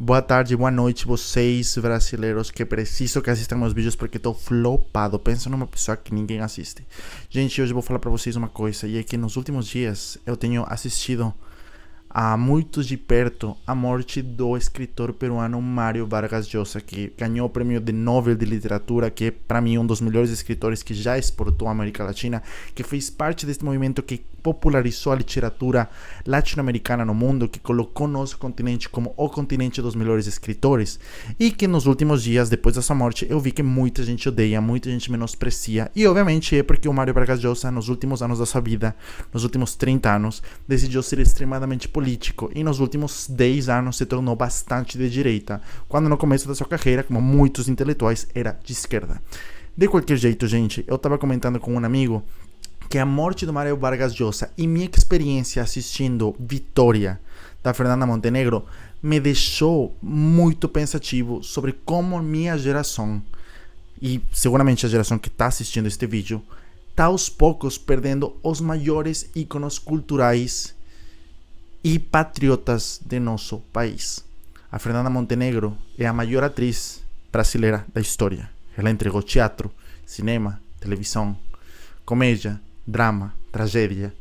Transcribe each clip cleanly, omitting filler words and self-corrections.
Boa tarde, boa noite, vocês brasileiros que precisam que assistam meus vídeos porque tô flopado. Pensa numa pessoa que ninguém assiste. Gente, hoje eu vou falar pra vocês uma coisa, e é que nos últimos dias eu tenho assistido a muito de perto a morte do escritor peruano Mário Vargas Llosa, que ganhou o prêmio de Nobel de Literatura, que é para mim um dos melhores escritores que já exportou a América Latina, que fez parte deste movimento que popularizou a literatura latino-americana no mundo, que colocou nosso continente como o continente dos melhores escritores, e que nos últimos dias, depois da sua morte, eu vi que muita gente odeia, muita gente menosprecia, e obviamente é porque o Mário Vargas Llosa, nos últimos anos da sua vida, nos últimos 30 anos, decidiu ser extremadamente político, e nos últimos 10 anos se tornou bastante de direita, quando no começo da sua carreira, como muitos intelectuais, era de esquerda. De qualquer jeito, gente, eu estava comentando com um amigo que a morte do Mário Vargas Llosa e minha experiência assistindo Vitória, da Fernanda Montenegro, me deixou muito pensativo sobre como minha geração, e seguramente a geração que está assistindo este vídeo, está aos poucos perdendo os maiores íconos culturais e patriotas de nosso país. A Fernanda Montenegro é a maior atriz brasileira da história. Ela entregou teatro, cinema, televisão, comédia, drama, tragédia.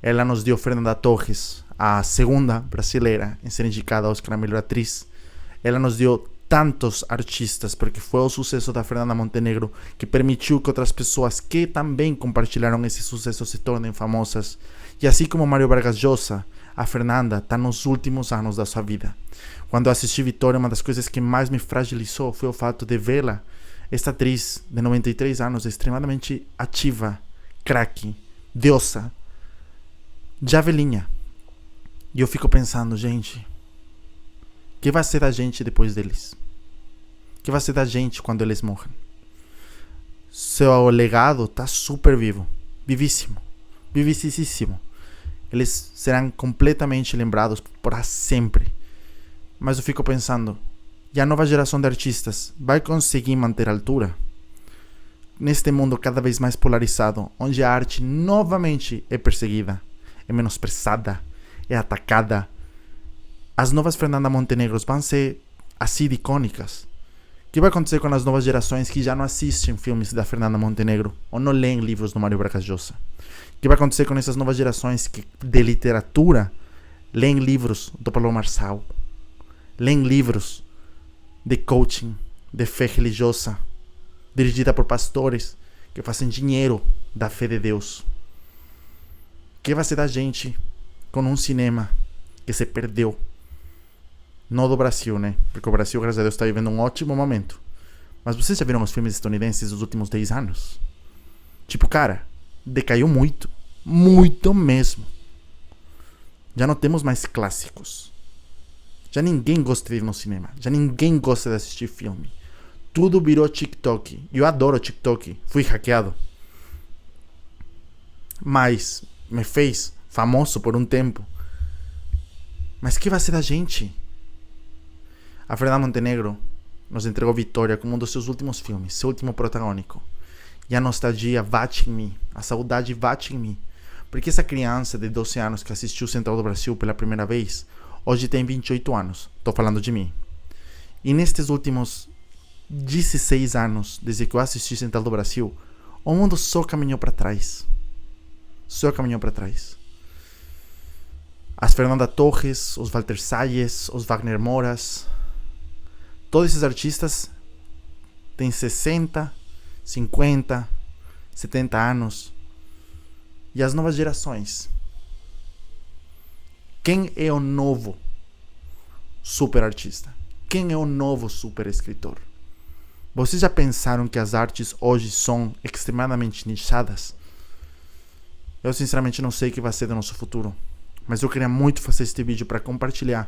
Ela nos deu Fernanda Torres, a segunda brasileira em ser indicada ao Oscar a melhor atriz. Ela nos deu tantos artistas, porque foi o sucesso da Fernanda Montenegro que permitiu que outras pessoas que também compartilharam esse sucesso se tornem famosas. E assim como Mário Vargas Llosa, a Fernanda está nos últimos anos da sua vida. Quando eu assisti Vitória, uma das coisas que mais me fragilizou foi o fato de vê-la, esta atriz de 93 anos, extremadamente ativa, craque, deusa, já velhinha. E eu fico pensando, gente, o que vai ser da gente depois deles? O que vai ser da gente quando eles morrem? Seu legado está super vivo, vivíssimo, vivicíssimo. Eles serão completamente lembrados para sempre. Mas eu fico pensando, e a nova geração de artistas vai conseguir manter a altura? Neste mundo cada vez mais polarizado, onde a arte novamente é perseguida, é menosprezada, é atacada, as novas Fernanda Montenegros vão ser assim icônicas. O que vai acontecer com as novas gerações que já não assistem filmes da Fernanda Montenegro ou não leem livros do Mário Vargas Llosa? O que vai acontecer com essas novas gerações que de literatura leem livros do Paulo Marçal, leem livros de coaching, de fé religiosa, dirigida por pastores que fazem dinheiro da fé de Deus? O que vai ser da gente com um cinema que se perdeu? Não do Brasil, né? Porque o Brasil, graças a Deus, está vivendo um ótimo momento. Mas vocês já viram os filmes estadunidenses dos últimos 10 anos? Tipo, cara, decaiu muito. Muito mesmo. Já não temos mais clássicos. Já ninguém gosta de ir no cinema. Já ninguém gosta de assistir filme. Tudo virou TikTok. Eu adoro TikTok. Fui hackeado. Mas me fez famoso por um tempo. Mas o que vai ser da gente? A Fernanda Montenegro nos entregou Vitória como um dos seus últimos filmes, seu último protagônico. E a nostalgia bate em mim, a saudade bate em mim. Porque essa criança de 12 anos que assistiu Central do Brasil pela primeira vez, hoje tem 28 anos. Estou falando de mim. E nestes últimos 16 anos, desde que eu assisti Central do Brasil, o mundo só caminhou para trás. Só caminhou para trás. As Fernanda Torres, os Walter Salles, os Wagner Moras, todos esses artistas têm 60, 50, 70 anos. E as novas gerações? Quem é o novo super artista? Quem é o novo super escritor? Vocês já pensaram que as artes hoje são extremadamente nichadas? Eu sinceramente não sei o que vai ser do nosso futuro. Mas eu queria muito fazer este vídeo para compartilhar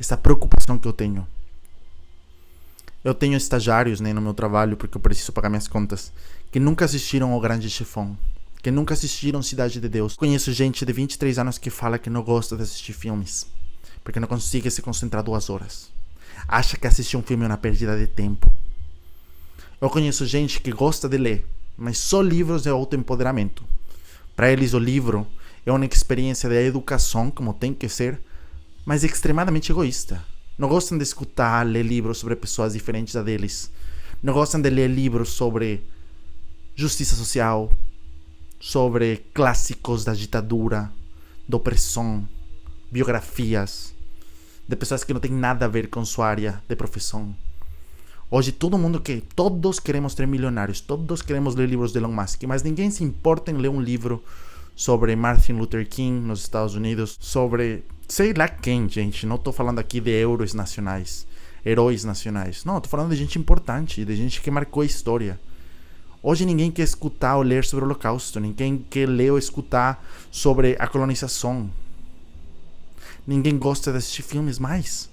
essa preocupação que eu tenho. Eu tenho estagiários, né, no meu trabalho, porque eu preciso pagar minhas contas, que nunca assistiram O Grande Chefão, que nunca assistiram Cidade de Deus. Conheço gente de 23 anos que fala que não gosta de assistir filmes, porque não consegue se concentrar 2 horas. Acha que assistir um filme é uma perda de tempo. Eu conheço gente que gosta de ler, mas só livros de autoempoderamento. Para eles o livro é uma experiência de educação, como tem que ser, mas extremadamente egoísta. Não gostam de escutar, ler livros sobre pessoas diferentes a deles. Não gostam de ler livros sobre justiça social, sobre clássicos da ditadura, da opressão, biografias de pessoas que não têm nada a ver com sua área de profissão. Hoje todos queremos ser milionários, todos queremos ler livros de Elon Musk, mas ninguém se importa em ler um livro sobre Martin Luther King nos Estados Unidos, sobre sei lá quem, gente. Não estou falando aqui de heróis nacionais. Não, estou falando de gente importante, de gente que marcou a história. Hoje ninguém quer escutar ou ler sobre o Holocausto, ninguém quer ler ou escutar sobre a colonização. Ninguém gosta de assistir filmes mais.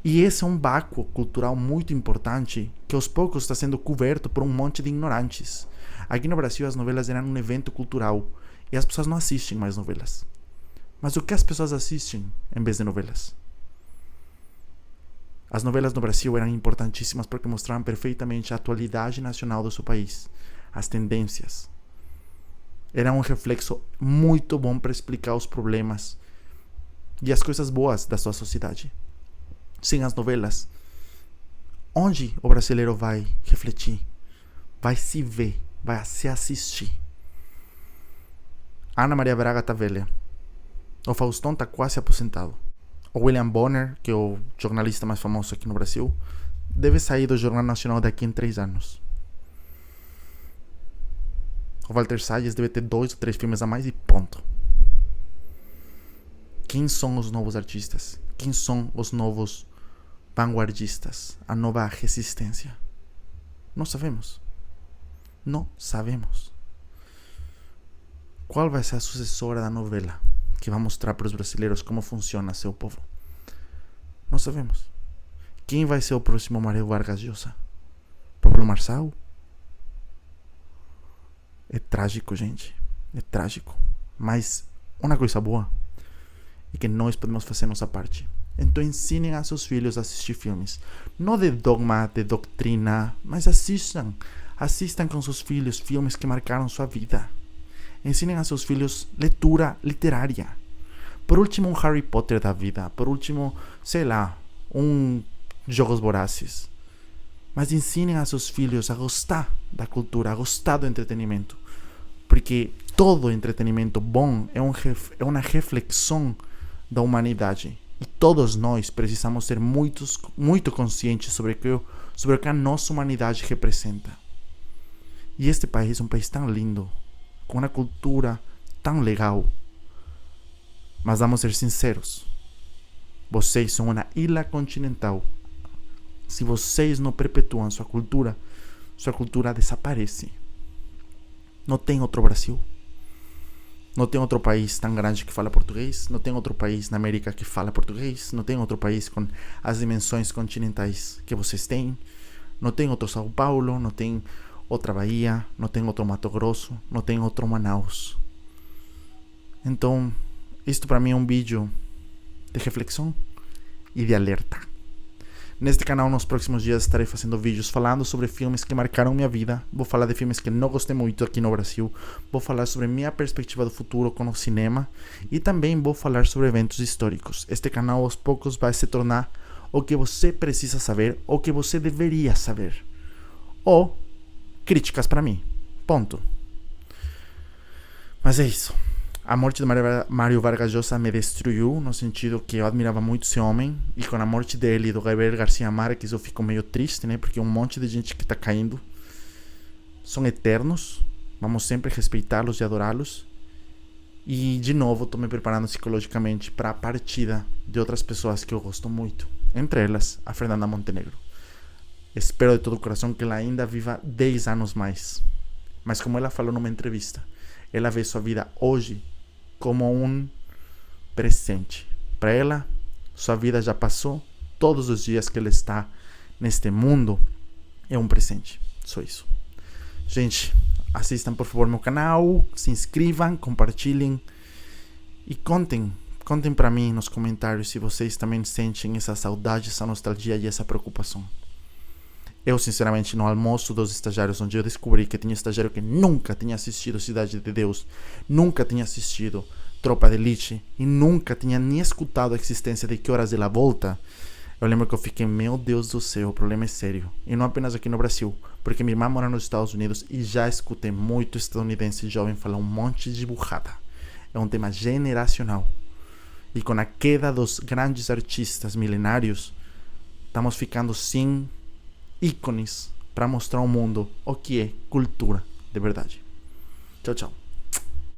E esse é um vácuo cultural muito importante que aos poucos está sendo coberto por um monte de ignorantes. Aqui no Brasil as novelas eram um evento cultural e as pessoas não assistem mais novelas. Mas o que as pessoas assistem em vez de novelas? As novelas no Brasil eram importantíssimas porque mostravam perfeitamente a atualidade nacional do seu país, as tendências. Era um reflexo muito bom para explicar os problemas e as coisas boas da sua sociedade. Sem as novelas, onde o brasileiro vai refletir, vai se ver, vai se assistir? A Ana Maria Braga tá velha. O Faustão tá quase aposentado. O William Bonner, que é o jornalista mais famoso aqui no Brasil, deve sair do Jornal Nacional daqui em 3 anos. O Walter Salles deve ter 2 ou 3 filmes a mais e ponto. Quem são os novos artistas? Quem são os novos vanguardistas? A nova resistência? Não sabemos. Não sabemos. Qual vai ser a sucessora da novela que vai mostrar para os brasileiros como funciona seu povo? Não sabemos. Quem vai ser o próximo Mário Vargas Llosa? Pablo Marçal? É trágico, gente. É trágico. Mas uma coisa boa é que nós podemos fazer nossa parte. Então ensinem a seus filhos a assistir filmes. Não de dogma, de doutrina, mas assistam. Assistam com seus filhos filmes que marcaram sua vida. Ensinem a seus filhos leitura literária. Por último, um Harry Potter da vida. Por último, sei lá, um Jogos Vorazes. Mas ensinem a seus filhos a gostar da cultura, a gostar do entretenimento. Porque todo entretenimento bom é uma reflexão da humanidade. E todos nós precisamos ser muito conscientes sobre o que a nossa humanidade representa. E este país é um país tão lindo, com uma cultura tão legal. Mas vamos ser sinceros. Vocês são uma ilha continental. Se vocês não perpetuam sua cultura desaparece. Não tem outro Brasil. Não tem outro país tão grande que fala português. Não tem outro país na América que fala português. Não tem outro país com as dimensões continentais que vocês têm. Não tem outro São Paulo. Não tem outra Bahia. Não tem outro Mato Grosso. Não tem outro Manaus. Então, isto para mim é um vídeo de reflexão e de alerta. Neste canal, nos próximos dias, estarei fazendo vídeos falando sobre filmes que marcaram minha vida. Vou falar de filmes que não gostei muito aqui no Brasil. Vou falar sobre minha perspectiva do futuro com o cinema. E também vou falar sobre eventos históricos. Este canal, aos poucos, vai se tornar o que você precisa saber, ou o que você deveria saber. Ou críticas para mim. Ponto. Mas é isso. A morte de Mário Vargas Llosa me destruiu, no sentido que eu admirava muito esse homem, e com a morte dele e do Gabriel García Márquez eu fico meio triste, né? Porque um monte de gente que está caindo são eternos, vamos sempre respeitá-los e adorá-los. E de novo estou me preparando psicologicamente para a partida de outras pessoas que eu gosto muito, entre elas a Fernanda Montenegro. Espero de todo o coração que ela ainda viva 10 anos mais, mas como ela falou numa entrevista, ela vê sua vida hoje como um presente. Para ela, sua vida já passou. Todos os dias que ela está neste mundo é um presente. Só isso. Gente, assistam por favor meu canal, se inscrevam, compartilhem e contem para mim nos comentários se vocês também sentem essa saudade, essa nostalgia e essa preocupação. Eu, sinceramente, no almoço dos estagiários, onde eu descobri que tinha estagiário que nunca tinha assistido Cidade de Deus, nunca tinha assistido Tropa de Elite e nunca tinha nem escutado a existência de Que Horas de la Volta, Eu lembro que eu fiquei, meu Deus do céu, o problema é sério. E não apenas aqui no Brasil, porque minha irmã mora nos Estados Unidos e já escutei muito estadunidense jovem falar um monte de burrada. É um tema generacional. E com a queda dos grandes artistas milenários, estamos ficando sem ícones para mostrar ao mundo o que é cultura de verdade. Tchau, tchau.